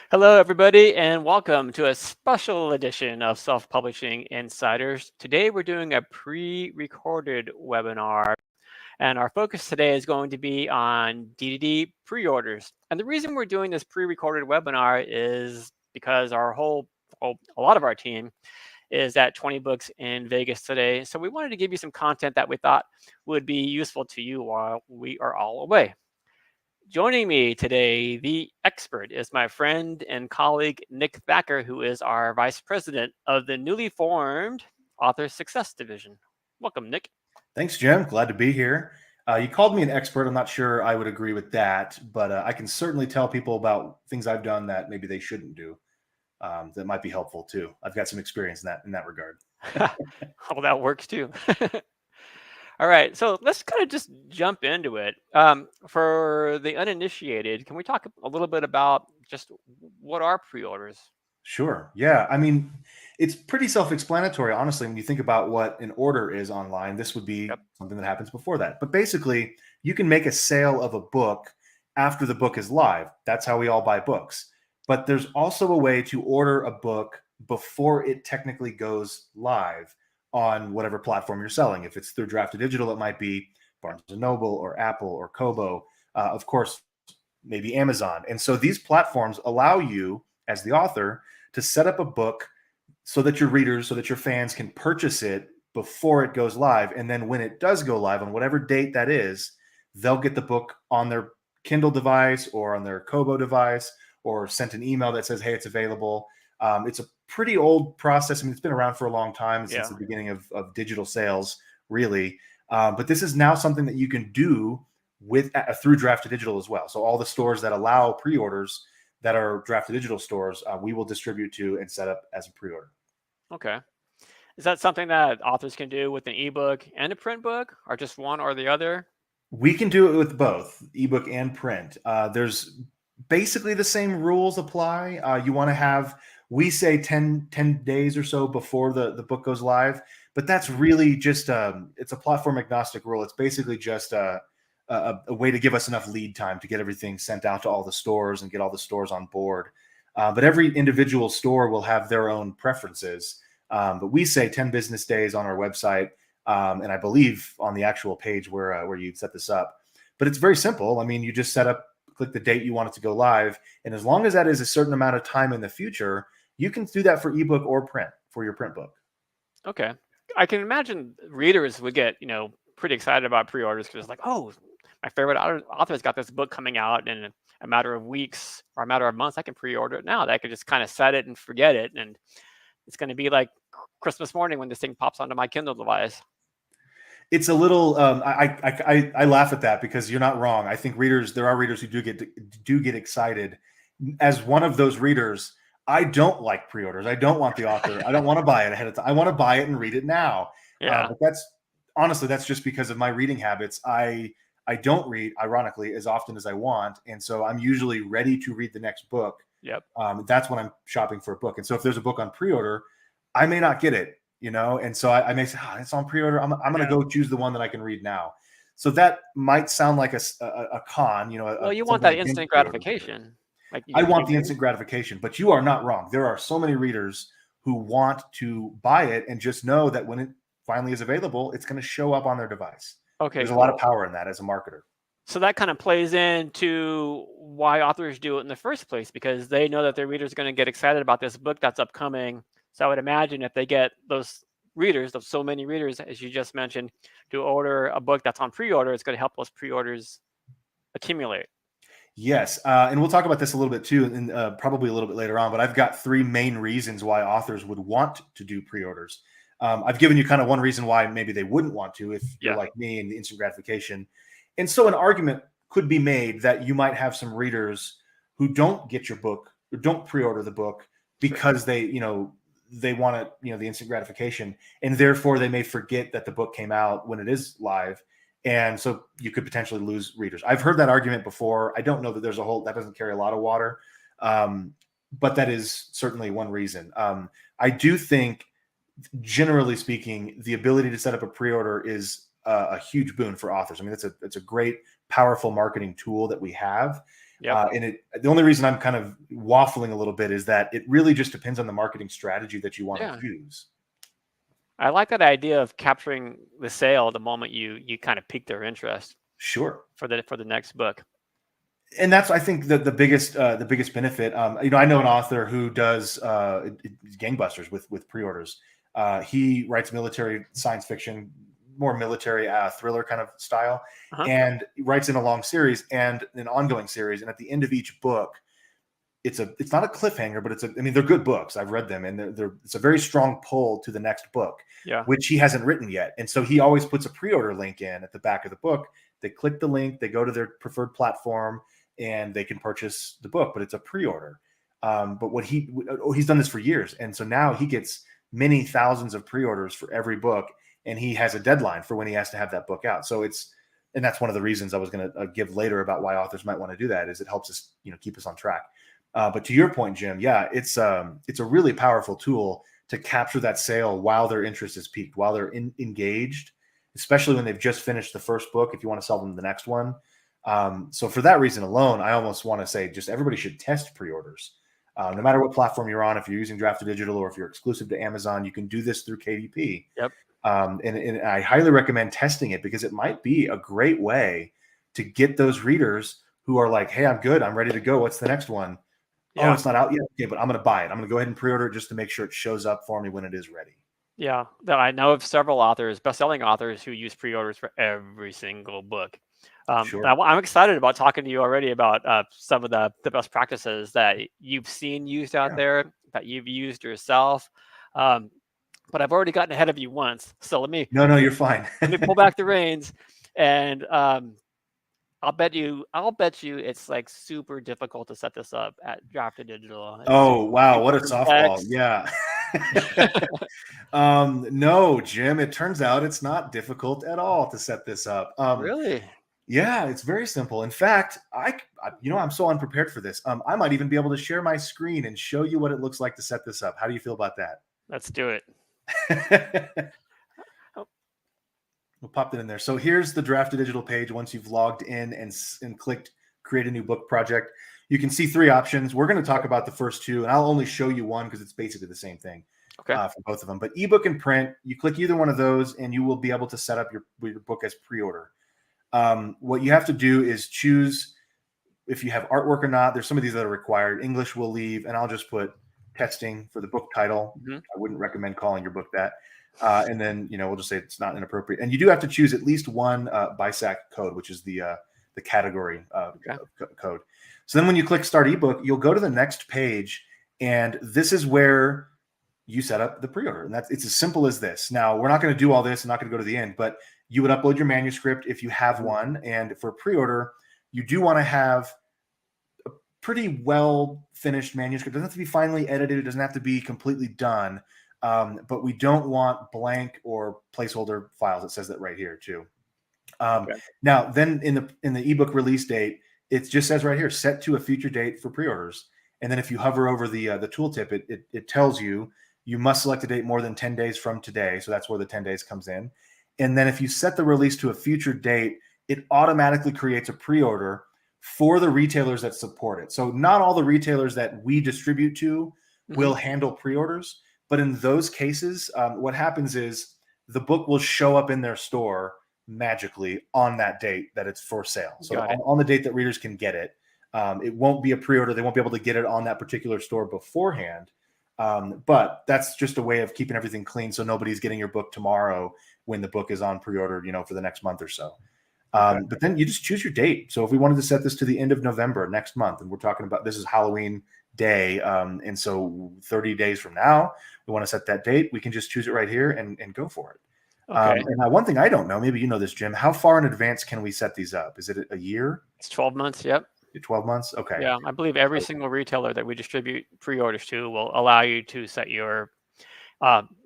Hello, everybody, and welcome to a special edition of Self Publishing Insiders. Today, we're doing a pre recorded webinar, and our focus today is going to be on D2D pre-orders. And the reason we're doing this pre recorded webinar is because a lot of our team is at 20 Books in Vegas today. So, we wanted to give you some content that we thought would be useful to you while we are all away. Joining me today, the expert, is my friend and colleague, Nick Thacker, who is our Vice President of the newly formed Author Success Division. Welcome, Nick. Thanks, Jim. Glad to be here. You called me an expert. I'm not sure I would agree with that, but I can certainly tell people about things I've done that maybe they shouldn't do. That might be helpful too. I've got some experience in that regard. Well, that works too. All right, so let's kind of just jump into it. For the uninitiated, can we talk a little bit about just what are pre-orders? Sure. Yeah. I mean, it's pretty self-explanatory, honestly. When you think about what an order is online, this would be Yep. something that happens before that. But basically, you can make a sale of a book after the book is live. That's how we all buy books. But there's also a way to order a book before it technically goes live on whatever platform you're selling. If it's through Drafted Digital, it might be Barnes & Noble or Apple or Kobo, of course, maybe Amazon. And so these platforms allow you as the author to set up a book so that your readers, so that your fans can purchase it before it goes live. And then when it does go live on whatever date that is, they'll get the book on their Kindle device or on their Kobo device or sent an email that says, hey, it's available. It's a pretty old process. I mean, it's been around for a long time, since the beginning of digital sales, really. But this is now something that you can do through Drafted Digital as well. So all the stores that allow pre-orders that are Drafted Digital stores, we will distribute to and set up as a pre-order. Okay. Is that something that authors can do with an ebook and a print book, or just one or the other? We can do it with both ebook and print. There's basically the same rules apply. You want to have, we say 10 days or so before the book goes live, but that's really just it's a platform agnostic rule. It's basically just a way to give us enough lead time to get everything sent out to all the stores and get all the stores on board. But every individual store will have their own preferences. But we say 10 business days on our website, and I believe on the actual page where you set this up. But it's very simple. I mean, you just click the date you want it to go live, and as long as that is a certain amount of time in the future, you can do that for ebook or print for your print book. Okay. I can imagine readers would get, pretty excited about pre-orders because it's like, oh, my favorite author's got this book coming out in a matter of weeks or a matter of months. I can pre-order it now. I can just kind of set it and forget it. And it's going to be like Christmas morning when this thing pops onto my Kindle device. It's a little. I laugh at that because you're not wrong. I think there are readers who do get excited. As one of those readers, I don't like pre-orders. I don't want the author. I don't want to buy it ahead of time. I want to buy it and read it now. Yeah. But that's just because of my reading habits. I don't read, ironically, as often as I want, and so I'm usually ready to read the next book. Yep. That's when I'm shopping for a book. And so if there's a book on pre-order, I may not get it. And so I may say, it's on pre-order. I'm going to go choose the one that I can read now. So that might sound like a con, Well, you want that instant gratification. I want the instant gratification, but you are not wrong. There are so many readers who want to buy it and just know that when it finally is available, it's going to show up on their device. Okay, there's a lot of power in that as a marketer. So that kind of plays into why authors do it in the first place, because they know that their readers are going to get excited about this book that's upcoming. So I would imagine if they get those so many readers, as you just mentioned, to order a book that's on pre-order, it's going to help those pre-orders accumulate. Yes, and we'll talk about this a little bit too, and probably a little bit later on, but I've got 3 main reasons why authors would want to do pre-orders. I've given you kind of one reason why maybe they wouldn't want to if you're like me and the instant gratification. And so an argument could be made that you might have some readers who don't get your book or don't pre-order the book because they want the instant gratification, and therefore they may forget that the book came out when it is live. And so you could potentially lose readers. I've heard that argument before. I don't know that that doesn't carry a lot of water. But that is certainly one reason. I do think, generally speaking, the ability to set up a pre-order is a huge boon for authors. I mean, it's a great, powerful marketing tool that we have. Yep. And the only reason I'm kind of waffling a little bit is that it really just depends on the marketing strategy that you want Yeah. to use. I like that idea of capturing the sale the moment you kind of pique their interest Sure. for the next book. And that's, I think, the biggest benefit. I know an author who does gangbusters with pre-orders. He writes military science fiction, more military thriller kind of style, Uh-huh. and he writes in a long series and an ongoing series. And at the end of each book, it's not a cliffhanger, but they're good books. I've read them, and it's a very strong pull to the next book, Yeah. which he hasn't written yet. And so he always puts a pre-order link in at the back of the book. They click the link, they go to their preferred platform, and they can purchase the book, but it's a pre-order. But he's done this for years. And so now he gets many thousands of pre-orders for every book, and he has a deadline for when he has to have that book out. So and that's one of the reasons I was going to give later about why authors might want to do that, is it helps us, keep us on track. But to your point, Jim, yeah, it's a really powerful tool to capture that sale while their interest is piqued, while they're engaged, especially when they've just finished the first book, if you want to sell them the next one. So for that reason alone, I almost want to say just everybody should test pre-orders. No matter what platform you're on, if you're using Draft to Digital or if you're exclusive to Amazon, you can do this through KDP. Yep. And I highly recommend testing it, because it might be a great way to get those readers who are like, hey, I'm good, I'm ready to go, what's the next one? Yeah. Oh, it's not out yet. Okay, but I'm going to buy it. I'm going to go ahead and pre-order it just to make sure it shows up for me when it is ready. Yeah. I know of several authors, best-selling authors, who use pre-orders for every single book. Sure. I'm excited about talking to you already about some of the best practices that you've seen used out there, that you've used yourself. But I've already gotten ahead of you once, so let me No, you're fine. let me pull back the reins, and I'll bet you it's like super difficult to set this up at Draft to Digital. Oh, wow, what a softball. Yeah. No, Jim, it turns out it's not difficult at all to set this up. Really? Yeah, it's very simple. In fact, I'm so unprepared for this. I might even be able to share my screen and show you what it looks like to set this up. How do you feel about that? Let's do it. We'll pop that in there. So here's the Draft to Digital page. Once you've logged in and clicked create a new book project, you can see 3 options. We're going to talk about the first 2, and I'll only show you one because it's basically the same thing for both of them. But ebook and print, you click either one of those, and you will be able to set up your book as pre-order. What you have to do is choose if you have artwork or not. There's some of these that are required. English will leave, and I'll just put testing for the book title. I wouldn't recommend calling your book that. And then, we'll just say it's not inappropriate. And you do have to choose at least one BISAC code, which is the category code. So then when you click Start ebook, you'll go to the next page, and this is where you set up the pre-order. And it's as simple as this. Now, we're not going to do all this. I'm not going to go to the end, but you would upload your manuscript if you have one. And for pre-order, you do want to have a pretty well finished manuscript. It doesn't have to be finally edited. It doesn't have to be completely done. But we don't want blank or placeholder files. It says that right here too. Now, then in the ebook release date, it just says right here, set to a future date for pre-orders. And then if you hover over the tooltip, it tells you must select a date more than 10 days from today. So that's where the 10 days comes in. And then if you set the release to a future date, it automatically creates a pre-order for the retailers that support it. So not all the retailers that we distribute to will handle pre-orders. But in those cases, what happens is the book will show up in their store magically on that date that it's for sale. So on the date that readers can get it, it won't be a pre-order. They won't be able to get it on that particular store beforehand. But that's just a way of keeping everything clean, so nobody's getting your book tomorrow when the book is on pre-order, for the next month or so. But then you just choose your date. So if we wanted to set this to the end of November next month, and we're talking about this is Halloween day, and so 30 days from now, we want to set that date, we can just choose it right here and go for it. And one thing I don't know, maybe you know this, Jim, how far in advance can we set these up? Is it a year? It's 12 months. Yep. 12 months. Okay. Yeah. I believe every single retailer that we distribute pre-orders to will allow you to set your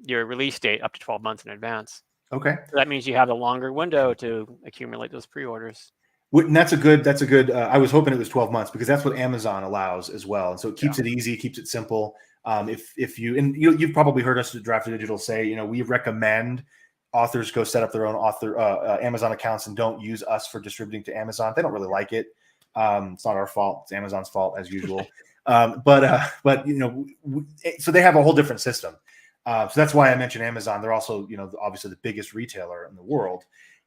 release date up to 12 months in advance. Okay. So that means you have a longer window to accumulate those pre-orders. And that's a good, I was hoping it was 12 months because that's what Amazon allows as well. And so it keeps it easy, keeps it simple. You've probably heard us at Draft to Digital say, we recommend authors go set up their own Amazon accounts and don't use us for distributing to Amazon. They don't really like it. It's not our fault. It's Amazon's fault as usual. But you know, so they have a whole different system. So that's why I mentioned Amazon. They're also, you know, obviously the biggest retailer in the world.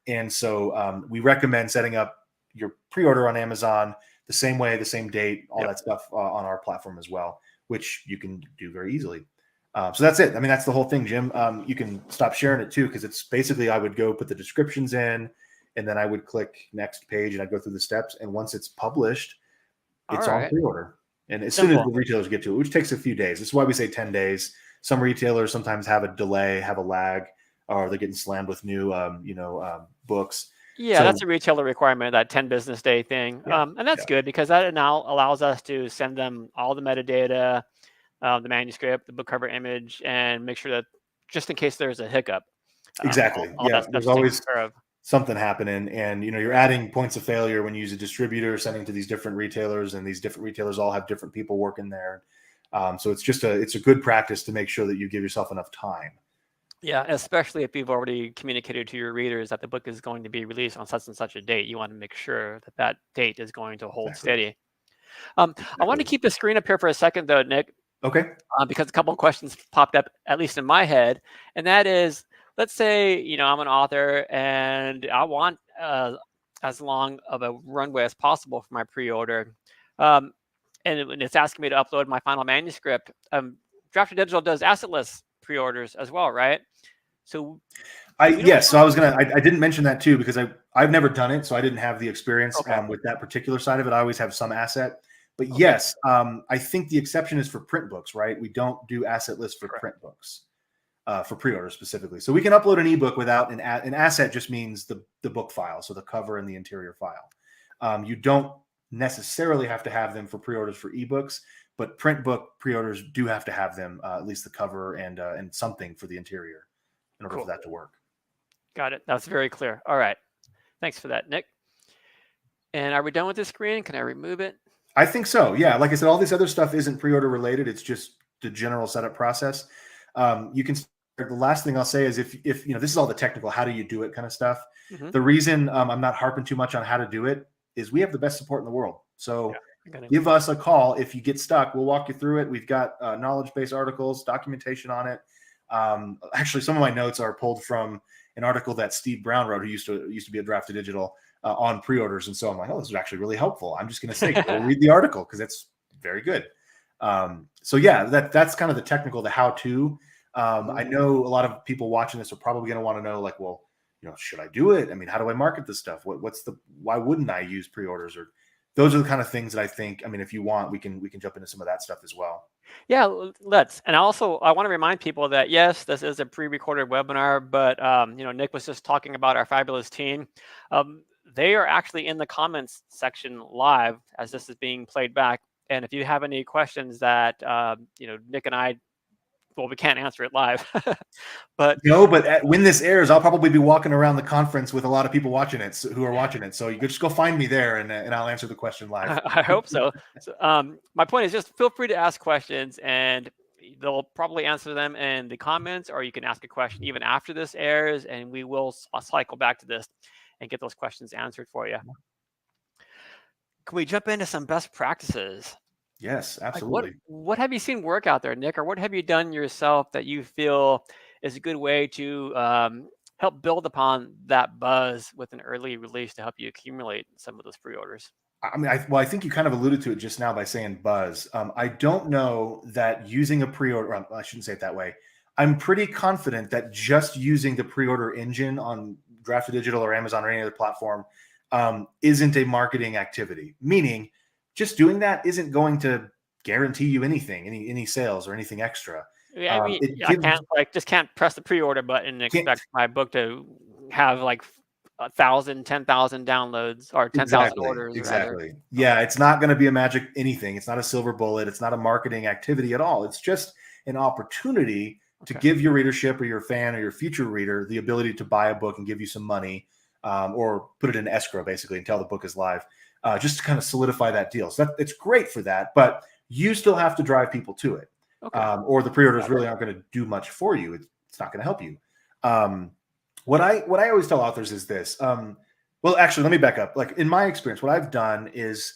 And so we recommend setting up your pre-order on Amazon the same way, the same date, all that stuff on our platform as well, which you can do very easily. So that's it. I mean, that's the whole thing, Jim. You can stop sharing it too, because it's basically, I would go put the descriptions in, and then I would click next page, and I'd go through the steps. And once it's published, it's on pre-order. And as soon as the retailers get to it, which takes a few days, this is why we say 10 days. Some retailers sometimes have a delay, have a lag, or they're getting slammed with new, books. Yeah, so that's a retailer requirement, that 10 business day thing. And that's good, because that now allows us to send them all the metadata, the manuscript, the book cover image, and make sure that just in case there's a hiccup. Exactly. There's always something happening, and you know, you're adding points of failure when you use a distributor, sending to these different retailers, and these different retailers all have different people working there. So it's just it's a good practice to make sure that you give yourself enough time. Yeah, especially if you've already communicated to your readers that the book is going to be released on such and such a date. You want to make sure that that date is going to hold steady. I want to keep the screen up here for a second, though, Nick. Okay. Because a couple of questions popped up, at least in my head, and that is, let's say, you know, I'm an author and I want as long of a runway as possible for my pre-order. And it's asking me to upload my final manuscript. Drafted Digital does assetless pre-orders as well, right? So yes, so I didn't mention that too, because I've never done it, so I didn't have the experience with that particular side of it. I always have some asset. But yes, I think the exception is for print books, right? We don't do assetless for print books, for pre-order specifically. So we can upload an ebook without an asset. Just means the book file, so the cover and the interior file. You don't necessarily have to have them for pre-orders for ebooks, but print book pre-orders do have to have them, at least the cover and something for the interior, in order for that to work. Got it. That's very clear. All right. Thanks for that, Nick. And are we done with this screen? Can I remove it? I think so. Yeah. Like I said, all this other stuff isn't pre-order related. It's just the general setup process. You can. The last thing I'll say is if you know, this is all the technical, how do you do it kind of stuff. The reason I'm not harping too much on how to do it is we have the best support in the world. So give us a call if you get stuck. We'll walk you through it. We've got knowledge-based articles, documentation on it. Actually, some of my notes are pulled from an article that Steve Brown wrote, who used to be at Drafted Digital, on pre-orders. And so I'm like, oh, this is actually really helpful. I'm just going to say, go read the article, because it's very good. So yeah, that's kind of the technical, the how-to. I know a lot of people watching this are probably going to want to know, like, well, you know, should I do it? I mean, how do I market this stuff? Why wouldn't I use pre-orders? Or those are the kind of things that I think, I mean, if you want, we can jump into some of that stuff as well. Yeah, let's. And also, I want to remind people that, yes, this is a pre-recorded webinar, but, you know, Nick was just talking about our fabulous team. They are actually in the comments section live as this is being played back. And if you have any questions that, you know, Nick and I, well, we can't answer it live, but when this airs, I'll probably be walking around the conference with a lot of people watching it, who are watching it. So you could just go find me there, and I'll answer the question live. I hope so. My point is, just feel free to ask questions, and they'll probably answer them in the comments, or you can ask a question even after this airs, and we will cycle back to this and get those questions answered for you. Can we jump into some best practices? Yes, absolutely. Like what have you seen work out there, Nick, or what have you done yourself that you feel is a good way to help build upon that buzz with an early release to help you accumulate some of those pre-orders? I mean, I think you kind of alluded to it just now by saying buzz. I don't know that using a pre-order, I shouldn't say it that way. I'm pretty confident that just using the pre-order engine on Drafted Digital or Amazon or any other platform isn't a marketing activity. Meaning, just doing that isn't going to guarantee you anything, any sales or anything extra. Yeah, I mean, I can't press the pre-order button and expect my book to have like 1,000, 10,000 downloads or 10,000 orders. Exactly. Rather. Yeah, it's not going to be a magic anything. It's not a silver bullet. It's not a marketing activity at all. It's just an opportunity to give your readership or your fan or your future reader the ability to buy a book and give you some money, or put it in escrow basically until the book is live. Just to kind of solidify that deal. So it's great for that, but you still have to drive people to it. Or the pre-orders really aren't going to do much for you. It's not going to help you. What I always tell authors is this. Well, actually, let me back up. Like in my experience, what I've done is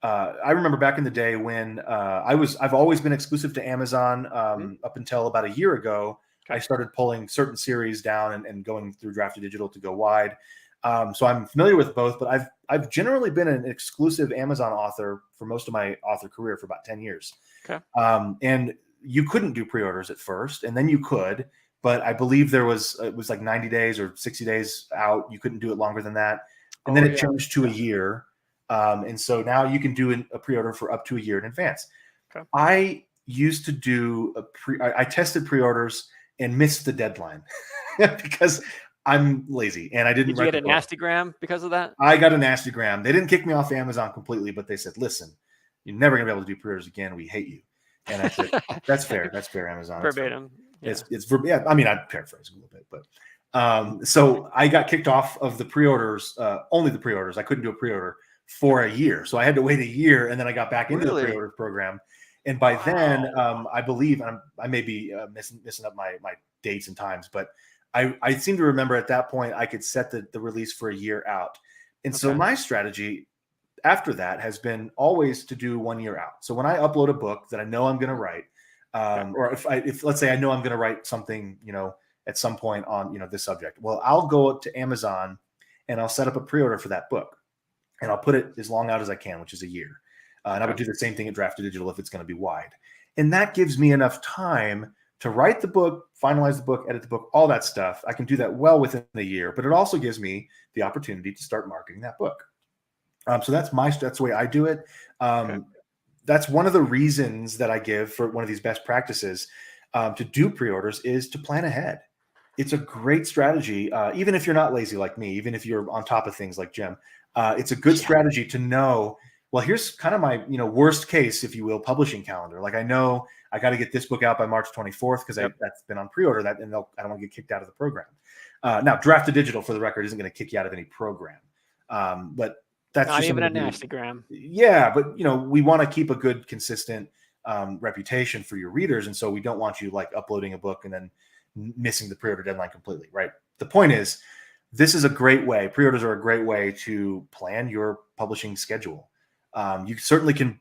I remember back in the day when I've always been exclusive to Amazon up until about a year ago. Okay. I started pulling certain series down and going through Drafted Digital to go wide. So I'm familiar with both, but I've generally been an exclusive Amazon author for most of my author career for about 10 years. Okay. And you couldn't do pre-orders at first, and then you could, but I believe it was like 90 days or 60 days out. You couldn't do it longer than that. And then it changed to a year. And so now you can do a pre-order for up to a year in advance. Okay. I used to do I tested pre-orders and missed the deadline because I'm lazy and I didn't. Did you get a nastygram because of that? I got a nastygram. They didn't kick me off Amazon completely, but they said, "Listen, you're never gonna be able to do pre-orders again. We hate you." And I said, "That's fair. That's fair, Amazon." Verbatim. It's yeah. I mean, I paraphrase a little bit, but so I got kicked off of the pre-orders, only the pre-orders. I couldn't do a pre-order for a year, so I had to wait a year, and then I got back into the pre-order program. And by then, I believe I may be missing up my dates and times, but I seem to remember at that point I could set the release for a year out. And so my strategy after that has been always to do 1 year out. So when I upload a book that I know I'm going to write, or if let's say I know I'm going to write something, at some point on, this subject, well, I'll go up to Amazon and I'll set up a pre-order for that book and I'll put it as long out as I can, which is a year. And I would do the same thing at Drafted Digital if it's going to be wide. And that gives me enough time to write the book, finalize the book, edit the book, all that stuff. I can do that well within a year, but it also gives me the opportunity to start marketing that book. So that's the way I do it. That's one of the reasons that I give for one of these best practices to do pre-orders is to plan ahead. It's a great strategy, even if you're not lazy like me, even if you're on top of things like Jim. It's a good strategy to know, well, here's kind of my worst case, if you will, publishing calendar. Like I know I got to get this book out by March 24th because that's been on pre-order, and I don't want to get kicked out of the program. Now, Drafted Digital, for the record, isn't going to kick you out of any program, but that's not just even a nastygram. Yeah, but we want to keep a good, consistent reputation for your readers, and so we don't want you like uploading a book and then missing the pre-order deadline completely. Right. The point is, this is a great way. Pre-orders are a great way to plan your publishing schedule. You certainly can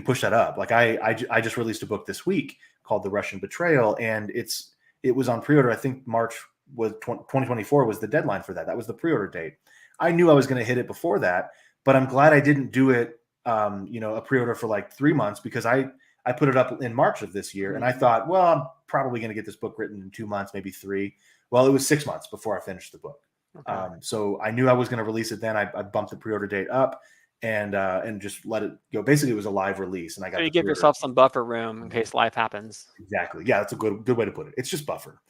push that up. Like I just released a book this week called The Russian Betrayal, and it was on pre-order. I think March 2024 was the deadline for that. That was the pre-order date. I knew I was going to hit it before that, but I'm glad I didn't do it, a pre-order for like 3 months because I put it up in March of this year, and I thought, well, I'm probably going to get this book written in 2 months, maybe 3. Well, it was 6 months before I finished the book. So I knew I was going to release it then. I bumped the pre-order date up and just let it go. Basically, it was a live release, and I got. So you give yourself some buffer room in case life happens. Exactly. Yeah, that's a good way to put it. It's just buffer.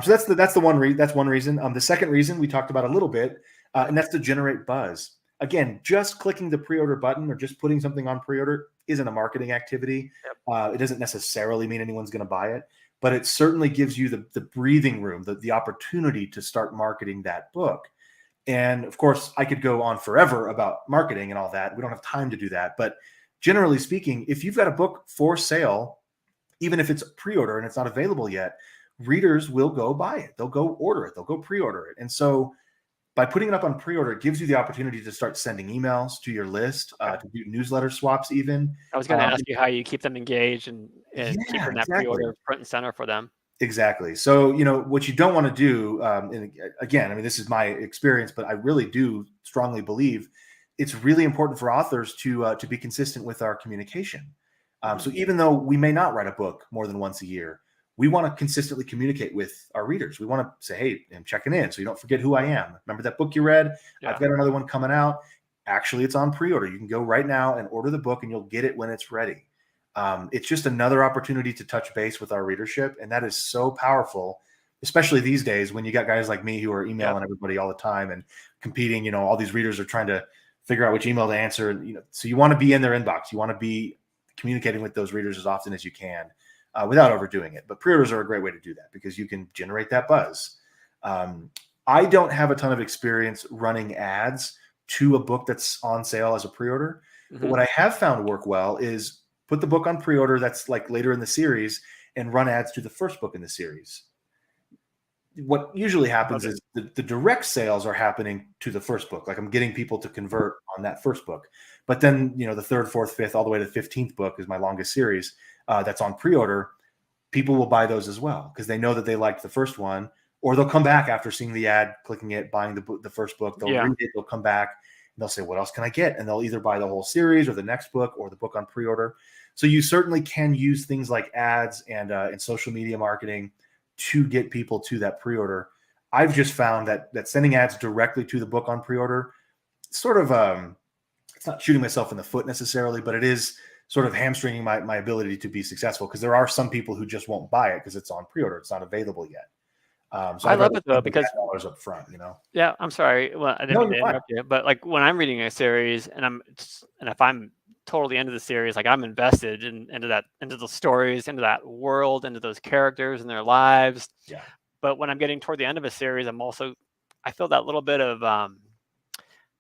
So that's one reason. The second reason we talked about a little bit, and that's to generate buzz. Again, just clicking the pre-order button or just putting something on pre-order isn't a marketing activity. It doesn't necessarily mean anyone's going to buy it, but it certainly gives you the breathing room, the opportunity to start marketing that book. And of course, I could go on forever about marketing and all that. We don't have time to do that. But generally speaking, if you've got a book for sale, even if it's a pre-order and it's not available yet, readers will go buy it. They'll go order it. They'll go pre-order it. And so by putting it up on pre-order, it gives you the opportunity to start sending emails to your list, to do newsletter swaps even. I was going to ask you how you keep them engaged and keeping that pre-order front and center for them. Exactly. So, what you don't want to do, and again, I mean, this is my experience, but I really do strongly believe it's really important for authors to be consistent with our communication. So even though we may not write a book more than once a year, we want to consistently communicate with our readers. We want to say, hey, I'm checking in so you don't forget who I am. Remember that book you read? Yeah. I've got another one coming out. Actually, it's on pre-order. You can go right now and order the book and you'll get it when it's ready. It's just another opportunity to touch base with our readership. And that is so powerful, especially these days when you got guys like me who are emailing everybody all the time and competing. All these readers are trying to figure out which email to answer. So you want to be in their inbox. You want to be communicating with those readers as often as you can without overdoing it. But pre-orders are a great way to do that because you can generate that buzz. I don't have a ton of experience running ads to a book that's on sale as a pre-order. But what I have found work well is put the book on pre-order that's like later in the series and run ads to the first book in the series. what usually happens Okay. is the direct sales are happening to the first book. Like I'm getting people to convert on that first book. But then, the third, fourth, fifth, all the way to the 15th book is my longest series that's on pre-order. People will buy those as well because they know that they liked the first one, or they'll come back after seeing the ad, clicking it, buying the first book. They'll read it, they'll come back, and they'll say, what else can I get? And they'll either buy the whole series or the next book or the book on pre-order. So you certainly can use things like ads and social media marketing to get people to that pre-order. I've just found that sending ads directly to the book on pre-order, sort of, it's not shooting myself in the foot necessarily, but it is sort of hamstringing my ability to be successful because there are some people who just won't buy it because it's on pre-order. It's not available yet. So I love it though because dollars up front, Yeah, I'm sorry. Well, I didn't mean to interrupt you, but like when I'm reading a series and if I'm totally into the series, like I'm invested into the stories, into that world, into those characters and their lives. Yeah. But when I'm getting toward the end of a series, I feel that little bit of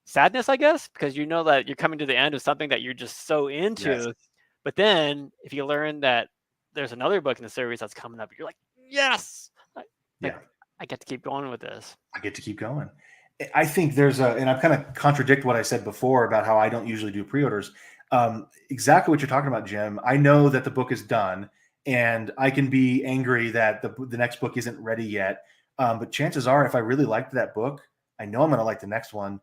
sadness, I guess, because you know that you're coming to the end of something that you're just so into. Yes. But then if you learn that there's another book in the series that's coming up, you're like, yes, I get to keep going with this. I get to keep going. I think and I've kind of contradict what I said before about how I don't usually do pre-orders. Exactly what you're talking about, Jim. I know that the book is done and I can be angry that the next book isn't ready yet. But chances are, if I really liked that book, I know I'm going to like the next one.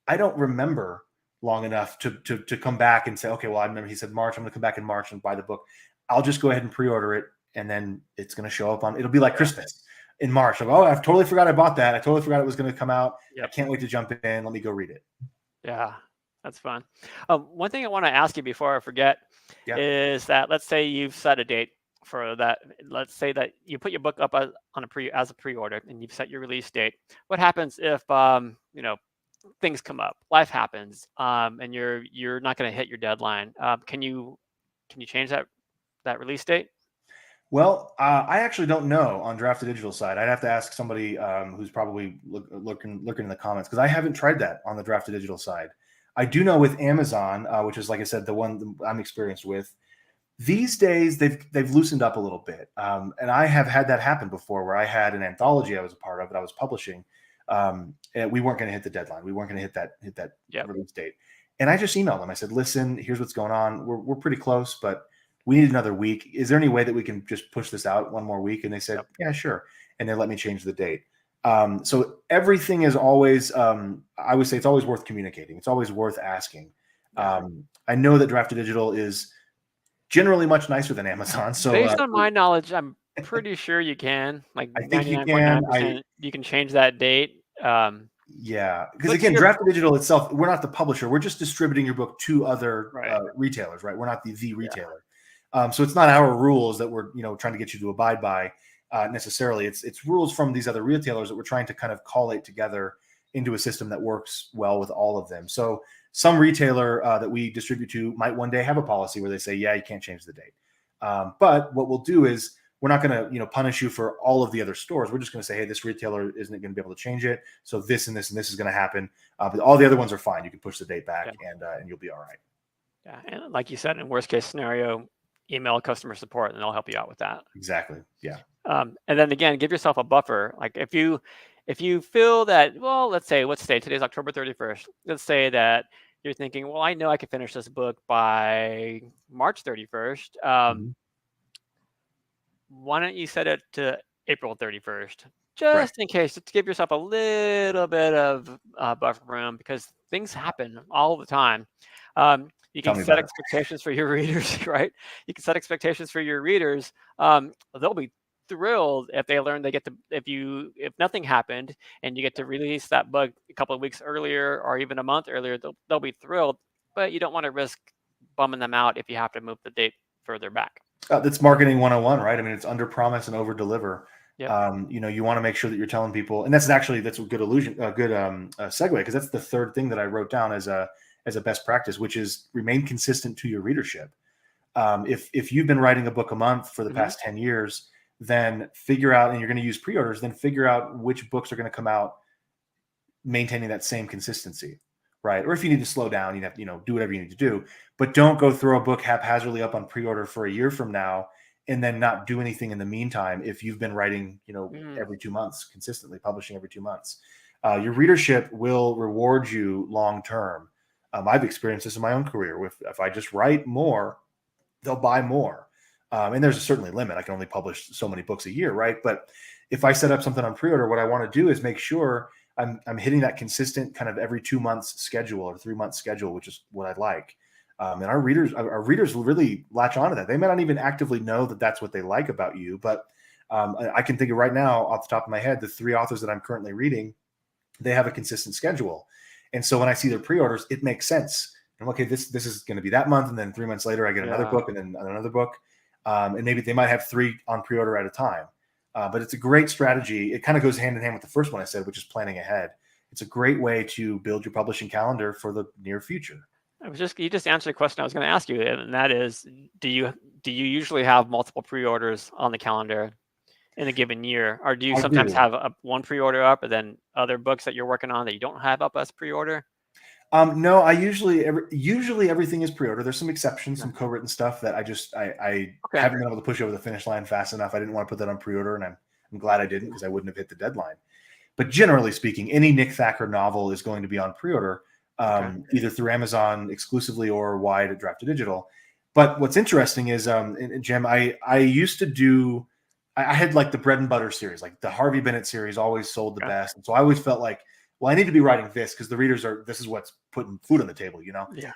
I don't remember long enough to come back and say, okay, well, I remember he said March. I'm going to come back in March and buy the book. I'll just go ahead and pre-order it. And then it's going to show up it'll be like Christmas in March. Like, oh, I totally forgot I bought that. I totally forgot it was going to come out. Yep. I can't wait to jump in. Let me go read it. Yeah, that's fun. One thing I want to ask you before I forget is that let's say you've set a date for that. Let's say that you put your book up as a pre-order and you've set your release date. What happens if things come up, life happens, and you're not going to hit your deadline? Can you change that release date? Well, I actually don't know on Draft to Digital side. I'd have to ask somebody who's probably looking in the comments because I haven't tried that on the Draft to Digital side. I do know with Amazon, which is, like I said, the one I'm experienced with. These days, they've loosened up a little bit, and I have had that happen before, where I had an anthology I was a part of that I was publishing, and we weren't going to hit the deadline. We weren't going to hit that release date, and I just emailed them. I said, "Listen, here's what's going on. We're pretty close, but we need another week. Is there any way that we can just push this out one more week?" And they said, "Yeah, sure." And they let me change the date. So everything is always, I would say it's always worth communicating. It's always worth asking. I know that Draft to Digital is generally much nicer than Amazon. So based on my knowledge, I'm pretty sure you can. Like I think 99.9%, you can change that date. Yeah, because again, Draft to Digital itself, we're not the publisher. We're just distributing your book to other retailers, right? We're not the retailer. So it's not our rules that we're trying to get you to abide by necessarily. It's rules from these other retailers that we're trying to kind of collate together into a system that works well with all of them. So some retailer that we distribute to might one day have a policy where they say, yeah, you can't change the date. But what we'll do is we're not going to punish you for all of the other stores. We're just going to say, hey, this retailer isn't going to be able to change it. So this and this and this is going to happen. But all the other ones are fine. You can push the date back and you'll be all right. Yeah. And like you said, in worst case scenario, email customer support and they'll help you out with that. Exactly. Yeah. And then again, give yourself a buffer. Like if you feel that, well, let's say today's October 31st. Let's say that you're thinking, well, I know I can finish this book by March 31st. Why don't you set it to April 31st? Just in case, to give yourself a little bit of buffer room, because things happen all the time. You can set expectations for your readers, right? You can set expectations for your readers. They'll be thrilled if they learn if nothing happened and you get to release that book a couple of weeks earlier or even a month earlier, they'll be thrilled. But you don't want to risk bumming them out if you have to move the date further back. That's marketing 101, right? I mean, it's under promise and over deliver. Yep. You want to make sure that you're telling people, and that's a good segue, because that's the third thing that I wrote down as a best practice, which is remain consistent to your readership. If you've been writing a book a month for the past 10 years, then figure out, and you're going to use pre-orders, then figure out which books are going to come out maintaining that same consistency, right? Or if you need to slow down, you have to, do whatever you need to do, but don't go throw a book haphazardly up on pre-order for a year from now and then not do anything in the meantime if you've been writing, Mm. every 2 months, consistently publishing every 2 months. Your readership will reward you long term. I've experienced this in my own career. If I just write more, they'll buy more. And there's a certainly limit. I can only publish so many books a year, right? But if I set up something on pre-order, what I want to do is make sure I'm hitting that consistent kind of every 2 months schedule or 3 month schedule, which is what I'd like. And our readers will really latch onto that. They may not even actively know that that's what they like about you, but I can think of right now off the top of my head, the 3 authors that I'm currently reading, they have a consistent schedule. And so when I see their pre-orders, it makes sense. I'm okay, this is going to be that month. And then 3 months later, I get another book and then another book. And maybe they might have 3 on pre-order at a time. But it's a great strategy. It kind of goes hand in hand with the first one I said, which is planning ahead. It's a great way to build your publishing calendar for the near future. You just answered a question I was going to ask you, and that is, do you usually have multiple pre-orders on the calendar in a given year, or do you sometimes have one pre-order up and then other books that you're working on that you don't have up as pre-order? No, I usually everything is pre-order. There's some exceptions, some co-written stuff that I haven't been able to push over the finish line fast enough. I didn't want to put that on pre-order, and I'm glad I didn't, because I wouldn't have hit the deadline. But generally speaking, any Nick Thacker novel is going to be on pre-order, either through Amazon exclusively or wide at Draft to Digital. But what's interesting is, Jim, I used to do, I had like the bread and butter series, like the Harvey Bennett series always sold the best. And so I always felt like, well, I need to be writing this because the readers this is what's putting food on the table, Yeah.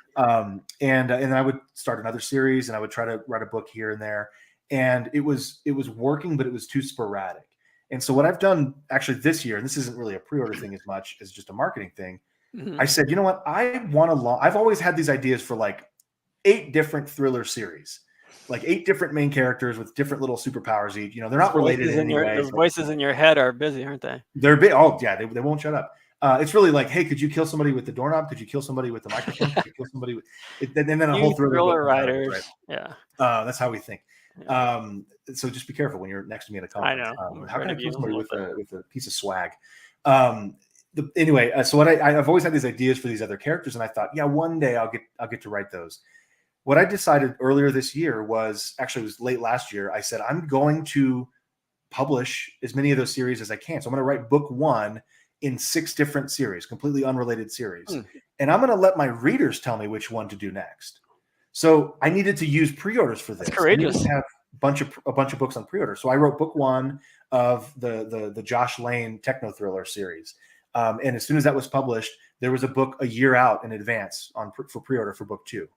And then I would start another series, and I would try to write a book here and there. And it was working, but it was too sporadic. And so what I've done actually this year, and this isn't really a pre-order thing as much as just a marketing thing, I said, you know what? I've always had these ideas for like 8 different thriller series, like 8 different main characters with different little superpowers each. They're not related in any way. Those voices in your head are busy, aren't they? They're big. Oh yeah, they won't shut up. It's really like, hey, could you kill somebody with the doorknob? Could you kill somebody with the microphone? Could you kill somebody with it? And then a whole thriller writers. Right? Yeah. That's how we think. So just be careful when you're next to me at a conference. I know. How can I kill somebody with a piece of swag? Anyway, so what I've always had these ideas for these other characters, and I thought, yeah, one day I'll get to write those. What I decided earlier this year was late last year. I said, I'm going to publish as many of those series as I can. So I'm going to write book 1 in 6 different series, completely unrelated series. And I'm going to let my readers tell me which one to do next. So I needed to use pre-orders for this. That's courageous. I have a bunch of books on pre-order. So I wrote book 1 of the Josh Lane techno thriller series. And as soon as that was published, there was a book a year out in advance for pre-order for book 2.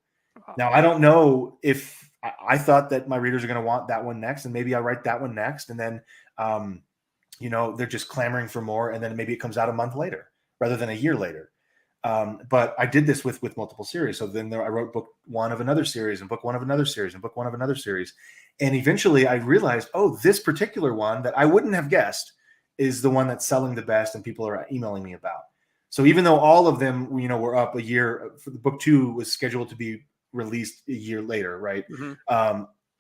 Wow. Now, I don't know if I thought that my readers are going to want that one next, and maybe I write that one next. And then, they're just clamoring for more. And then maybe it comes out a month later rather than a year later. But I did this with multiple series. So then I wrote book 1 of another series, and book 1 of another series, and book 1 of another series. And eventually I realized, this particular one that I wouldn't have guessed is the one that's selling the best and people are emailing me about. So even though all of them, were up a year, for the book 2 was scheduled to be released a year later, right?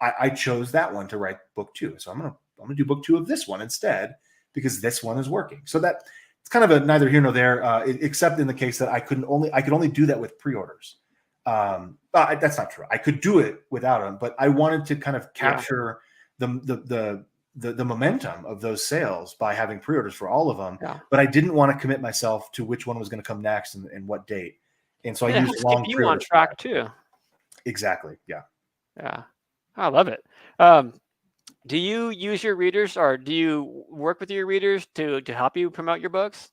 I chose that one to write book 2. So I'm gonna do book 2 of this one instead, because this one is working. So that it's kind of a neither here nor there, except in the case that I could only do that with pre-orders. That's not true. I could do it without them, but I wanted to kind of capture the momentum of those sales by having pre-orders for all of them. Yeah. But I didn't want to commit myself to which one was going to come next and what date. And so I used long keep you on track too. Exactly. Yeah. Yeah. I love it. Do you use your readers, or do you work with your readers to help you promote your books?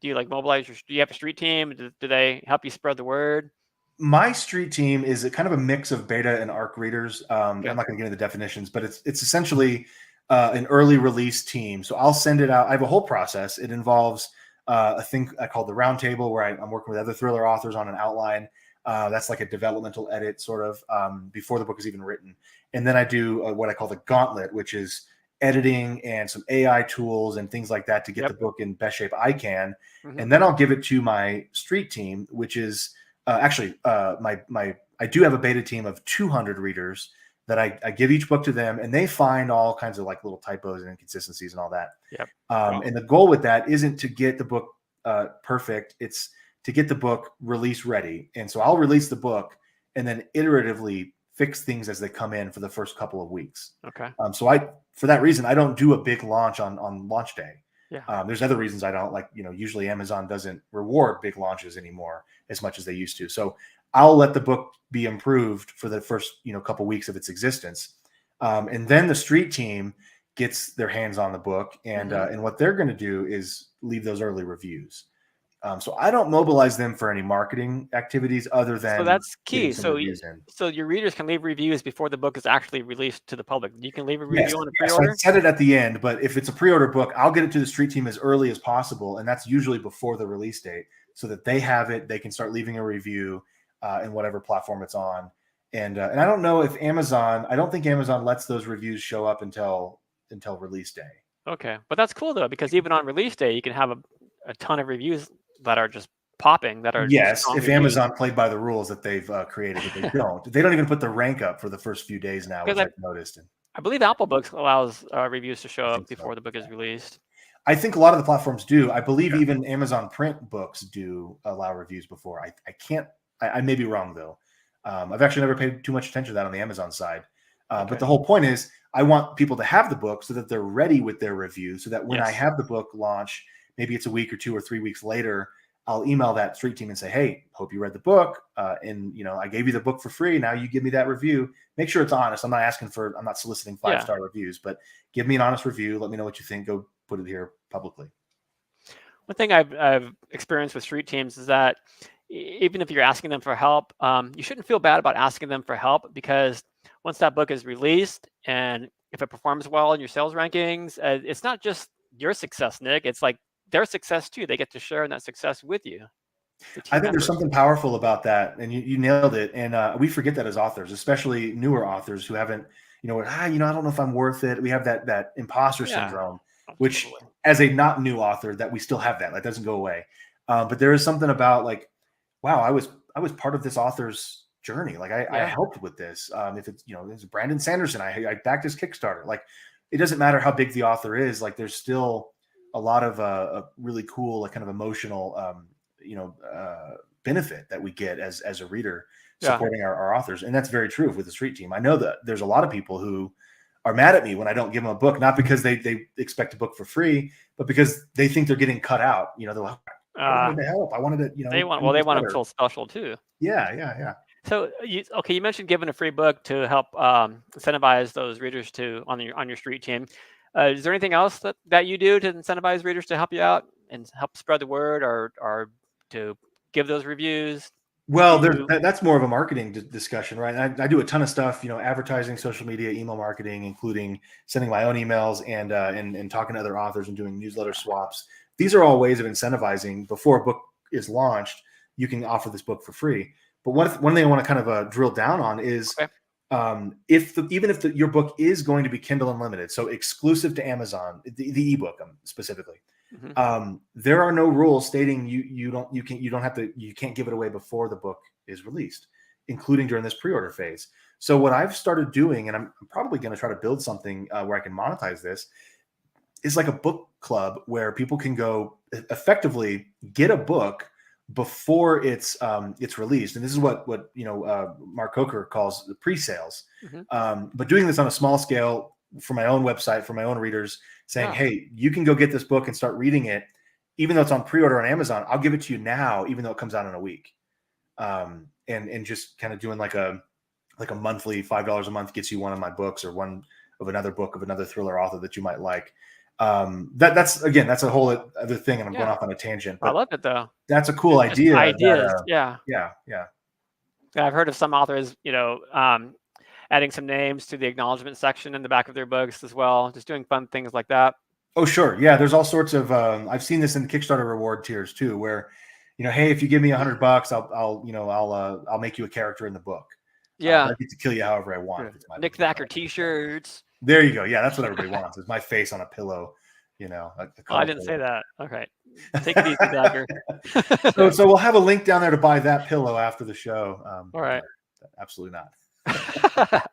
Do you mobilize do you have a street team? Do they help you spread the word? My street team is kind of a mix of beta and ARC readers. I'm not going to get into the definitions, but it's essentially an early release team. So I'll send it out. I have a whole process. It involves a thing I call the round table, where I'm working with other thriller authors on an outline. That's like a developmental edit sort of before the book is even written. And then I do what I call the gauntlet, which is editing and some AI tools and things like that to get the book in best shape I can. And then I'll give it to my street team, which is I do have a beta team of 200 readers that I give each book to them, and they find all kinds of little typos and inconsistencies and all that. And the goal with that isn't to get the book perfect. It's to get the book release ready. And so I'll release the book and then iteratively fix things as they come in for the first couple of weeks. Okay. So for that reason, I don't do a big launch on launch day. Yeah. There's other reasons I don't like, usually Amazon doesn't reward big launches anymore as much as they used to. So I'll let the book be improved for the first, couple weeks of its existence. And then the street team gets their hands on the book, and what they're going to do is leave those early reviews. So I don't mobilize them for any marketing activities other than that's getting key. some reviews in. So your readers can leave reviews before the book is actually released to the public. You can leave a review on a Yes, pre-order? I said it at the end, but if it's a pre-order book, I'll get it to the street team as early as possible, and that's usually before the release date, so that they have it. They can start leaving a review in whatever platform it's on. And I don't know if I don't think Amazon lets those reviews show up until release day. Okay, but that's cool though, because even on release day, you can have a ton of reviews that are just popping. That are yes. If reviews. Amazon played by the rules that they've created, but they don't. They don't even put the rank up for the first few days now, which I've noticed. I believe Apple Books allows reviews to show up before the book is released. I think a lot of the platforms do. I believe even Amazon print books do allow reviews before. I can't. I may be wrong though. I've actually never paid too much attention to that on the Amazon side. But the whole point is, I want people to have the book so that they're ready with their review, so that when I have the book launch, maybe it's a week or 2 or 3 weeks later, I'll email that street team and say, hey, hope you read the book. And I gave you the book for free. Now you give me that review. Make sure it's honest. I'm not soliciting 5-star reviews, but give me an honest review. Let me know what you think. Go put it here publicly. One thing I've experienced with street teams is that even if you're asking them for help, you shouldn't feel bad about asking them for help, because once that book is released and if it performs well in your sales rankings, it's not just your success, Nick. It's like their success too. They get to share in that success with you. I think there's something powerful about that, and you nailed it. And we forget that as authors, especially newer authors who haven't, I don't know if I'm worth it. We have that imposter syndrome, which as a not new author, that we still have that doesn't go away. But there is something about like, wow, I was part of this author's journey. Like I helped with this. If it's, it's Brandon Sanderson, I backed his Kickstarter. Like, it doesn't matter how big the author is. Like, there's still a lot of a really cool, like kind of emotional, benefit that we get as a reader supporting our authors. And that's very true with the street team. I know that there's a lot of people who are mad at me when I don't give them a book, not because they expect a book for free, but because they think they're getting cut out. They're like, I wanted to help. I wanted to, they want to feel special too. Yeah. So you mentioned giving a free book to help incentivize those readers on your street team. Is there anything else that you do to incentivize readers to help you out and help spread the word, or to give those reviews? Well, that's more of a marketing discussion, right? I do a ton of stuff, advertising, social media, email marketing, including sending my own emails and talking to other authors and doing newsletter swaps. These are all ways of incentivizing. Before a book is launched, you can offer this book for free. But one thing I want to kind of drill down on is even if your book is going to be Kindle Unlimited, so exclusive to Amazon, the ebook specifically, there are no rules stating you can't give it away before the book is released, including during this pre-order phase. So what I've started doing, and I'm probably going to try to build something where I can monetize this, is like a book club where people can go effectively get a book before it's released. And this is what Mark Coker calls the pre-sales. But doing this on a small scale for my own website, for my own readers, saying, hey, you can go get this book and start reading it, even though it's on pre-order on Amazon. I'll give it to you now, even though it comes out in a week. And just kind of doing like a monthly $5 a month gets you one of my books, or one of another book of another thriller author that you might like. That's a whole other thing, and I'm going off on a tangent. But I love it though. That's a cool idea. Ideas, yeah. I've heard of some authors, adding some names to the acknowledgement section in the back of their books as well, just doing fun things like that. Oh, sure, yeah. There's all sorts of. I've seen this in the Kickstarter reward tiers too, where, hey, if you give me $100, I'll make you a character in the book. I get to kill you however I want. Nick Thacker T-shirts. There you go. Yeah, that's what everybody wants. Is my face on a pillow. I didn't say that. Okay, take it easy, Thacker. So we'll have a link down there to buy that pillow after the show. All right. Absolutely not.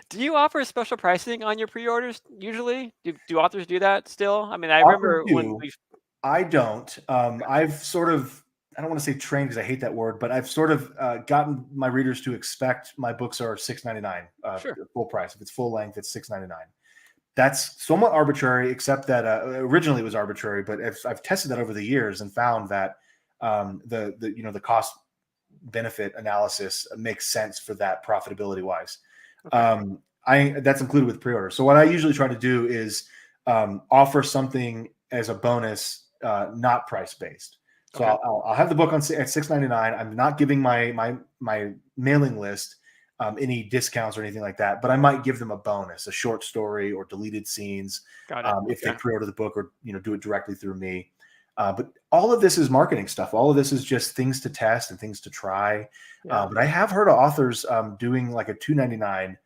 Do you offer special pricing on your pre-orders usually? Do authors do that still? I mean, I remember when I don't. I've sort of I don't want to say trained because I hate that word, but I've sort of gotten my readers to expect my books are $6.99 Sure. full price. If it's full length, it's $6.99. That's somewhat arbitrary, except that originally it was arbitrary, but I've tested that over the years and found that the cost benefit analysis makes sense for that profitability wise. Okay. That's included with pre-order. So what I usually try to do is offer something as a bonus, not price based. So Okay. I'll have the book at $6.99. I'm not giving my mailing list any discounts or anything like that, but I might give them a bonus, a short story or deleted scenes, Got it. if they pre-order the book or do it directly through me. But all of this is marketing stuff. All of this is just things to test and things to try. Yeah. But I have heard of authors doing like a $2.99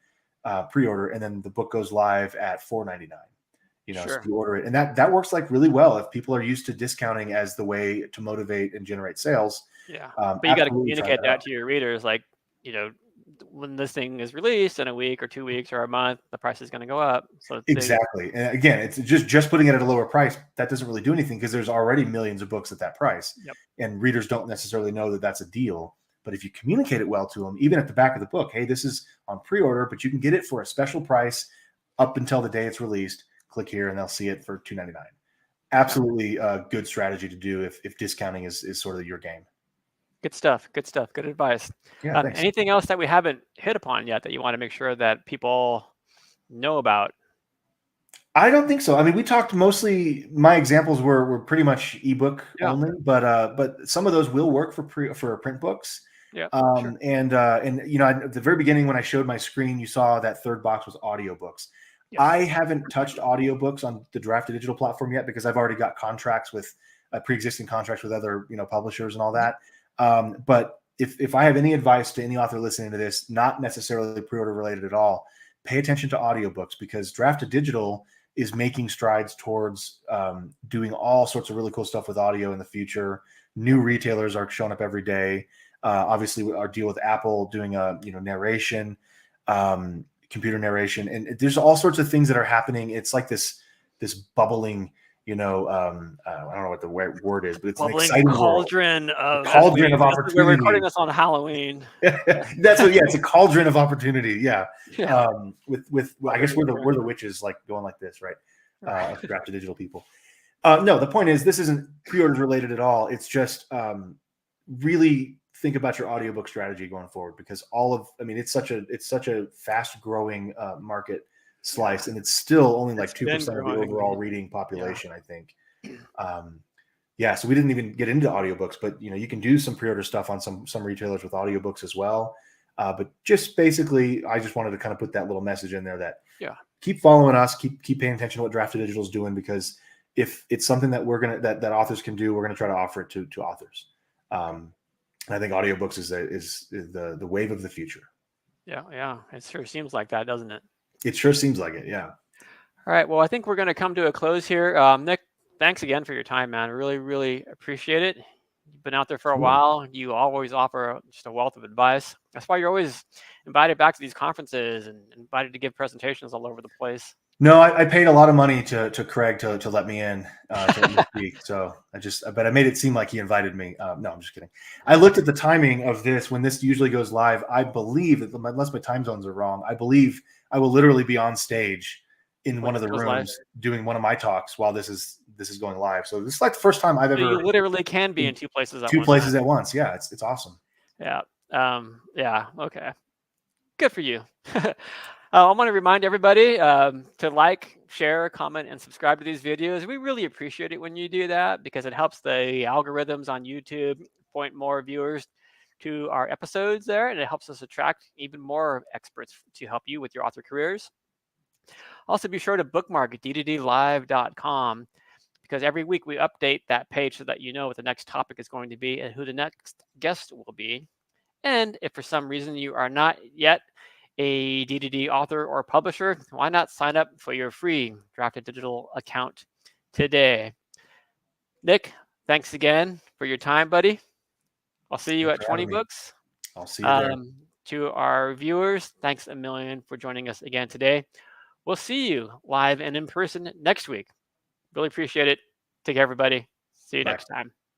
pre-order, and then the book goes live at $4.99. So Sure. you order it, and that works like really well if people are used to discounting as the way to motivate and generate sales. Yeah. But you got to Absolutely try communicate that out. that to your readers, like, when this thing is released in a week or 2 weeks or a month, the price is going to go up. So Exactly. And again, it's just putting it at a lower price. That doesn't really do anything because there's already millions of books at that price. Yep. And readers don't necessarily know that that's a deal. But if you communicate it well to them, even at the back of the book, hey, this is on pre-order, but you can get it for a special price up until the day it's released. Click here and they'll see it for $2.99. Absolutely a good strategy to do if discounting is sort of your game. Good stuff. Good stuff. Good advice. Yeah, thanks. Anything else that we haven't hit upon yet that you want to make sure that people know about? I don't think so. I mean, we talked mostly. My examples were pretty much ebook only, but some of those will work for print books. Yeah. Sure. And at the very beginning when I showed my screen, you saw that third box was audiobooks. Yes. I haven't touched audiobooks on the Draft Digital platform yet because I've already got contracts with pre-existing contracts with other publishers and all that. But if I have any advice to any author listening to this, not necessarily pre-order related at all, pay attention to audiobooks because Draft Digital is making strides towards doing all sorts of really cool stuff with audio in the future. New retailers are showing up every day. Obviously, our deal with Apple doing a narration, computer narration, and there's all sorts of things that are happening. It's like this bubbling, I don't know what the right word is, but it's an exciting cauldron of opportunity. We're recording this on Halloween. It's a cauldron of opportunity. Yeah. With I guess we're the witches like going like this, right? Draft Digital people. No, the point is this isn't pre-orders related at all. It's just really think about your audiobook strategy going forward because it's such a fast growing market slice, and it's still only like 2% of the overall reading population, I think. So we didn't even get into audiobooks, but you can do some pre-order stuff on some retailers with audiobooks as well. But just basically, I just wanted to kind of put that little message in there that keep following us, keep paying attention to what Draft Digital is doing, because if it's something that that authors can do, we're gonna try to offer it to authors. And I think audiobooks is the wave of the future. Yeah. It sure seems like that, doesn't it? It sure seems like it. Yeah. All right. Well, I think we're going to come to a close here. Nick, thanks again for your time, man. Really, really appreciate it. You've been out there for a while. You always offer just a wealth of advice. That's why you're always invited back to these conferences and invited to give presentations all over the place. No, I paid a lot of money to Craig to let me in to speak. So but I made it seem like he invited me. No, I'm just kidding. I looked at the timing of this when this usually goes live. I believe that unless my time zones are wrong, I believe I will literally be on stage in one of the rooms doing one of my talks while this is going live. So this is like the first time I've ever. You literally can be in two places at once. Yeah, it's awesome. Yeah. Okay. Good for you. I want to remind everybody to like, share, comment, and subscribe to these videos. We really appreciate it when you do that because it helps the algorithms on YouTube point more viewers to our episodes there, and it helps us attract even more experts to help you with your author careers. Also, be sure to bookmark d2dlive.com because every week we update that page so that you know what the next topic is going to be and who the next guest will be. And if for some reason you are not yet a D2D author or publisher, why not sign up for your free Draft Digital account today? Nick, thanks again for your time, buddy. I'll see you at 20 Books. I'll see you there. To our viewers, thanks a million for joining us again today. We'll see you live and in person next week. Really appreciate it. Take care, everybody. See you next time.